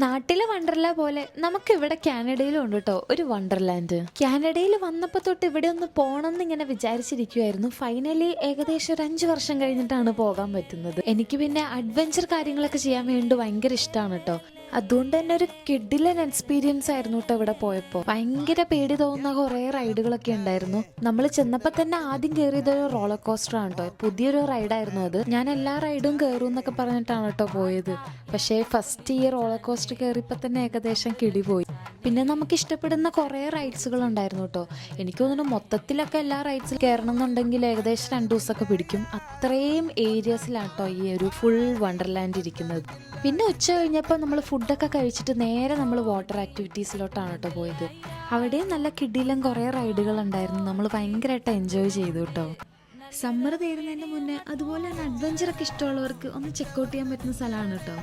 നാട്ടിലെ വണ്ടർല പോലെ നമുക്ക് ഇവിടെ കാനഡയിലും ഉണ്ട് കേട്ടോ ഒരു വണ്ടർലാൻഡ്. കാനഡയിൽ വന്നപ്പോൾ തൊട്ട് ഇവിടെ ഒന്ന് പോകണം എന്ന് ഇങ്ങനെ വിചാരിച്ചിരിക്കുമായിരുന്നു. ഫൈനലി ഏകദേശം ഒരു 5 വർഷം കഴിഞ്ഞിട്ടാണ് പോകാൻ പറ്റുന്നത്. എനിക്ക് പിന്നെ അഡ്വഞ്ചർ കാര്യങ്ങളൊക്കെ ചെയ്യാൻ വേണ്ടി ഭയങ്കര ഇഷ്ടമാണ് കേട്ടോ. അതുകൊണ്ട് തന്നെ ഒരു കിഡിലൻ എക്സ്പീരിയൻസ് ആയിരുന്നു കേട്ടോ ഇവിടെ പോയപ്പോൾ. ഭയങ്കര പേടി തോന്നുന്ന കുറേ റൈഡുകളൊക്കെ ഉണ്ടായിരുന്നു. നമ്മൾ ചെന്നപ്പോൾ തന്നെ ആദ്യം കയറിയത് ഒരു റോളർ കോസ്റ്റർ ആണ് കേട്ടോ. പുതിയൊരു റൈഡായിരുന്നു അത്. ഞാൻ എല്ലാ റൈഡും കയറും എന്നൊക്കെ പറഞ്ഞിട്ടാണ് കേട്ടോ പോയത്. പക്ഷേ ഫസ്റ്റ് ഈ റോളർ കോസ്റ്റർ കയറിയപ്പോൾ തന്നെ ഏകദേശം കിളി പോയി. പിന്നെ നമുക്ക് ഇഷ്ടപ്പെടുന്ന കുറേ റൈഡ്സുകൾ ഉണ്ടായിരുന്നു കേട്ടോ. എനിക്ക് തോന്നുന്നു മൊത്തത്തിലൊക്കെ എല്ലാ റൈഡ്സിൽ കയറണം എന്നുണ്ടെങ്കിൽ ഏകദേശം 2 ദിവസമൊക്കെ പിടിക്കും. അത്രയും ഏരിയസിലാണ് കേട്ടോ ഈ ഒരു ഫുൾ വണ്ടർലാൻഡ് ഇരിക്കുന്നത്. പിന്നെ ഉച്ച കഴിഞ്ഞപ്പോൾ നമ്മൾ ഫുഡൊക്കെ കഴിച്ചിട്ട് നേരെ നമ്മൾ വാട്ടർ ആക്ടിവിറ്റീസിലോട്ടാണ് കേട്ടോ പോയത്. അവിടെയും നല്ല കിടിലം കുറേ റൈഡുകൾ ഉണ്ടായിരുന്നു. നമ്മൾ ഭയങ്കരമായിട്ട് എൻജോയ് ചെയ്തു കേട്ടോ. സമ്മർ തീരുന്നതിന് മുന്നേ അതുപോലെ തന്നെ അഡ്വഞ്ചറൊക്കെ ഇഷ്ടമുള്ളവർക്ക് ഒന്ന് ചെക്കൗട്ട് ചെയ്യാൻ പറ്റുന്ന സ്ഥലമാണ് കേട്ടോ.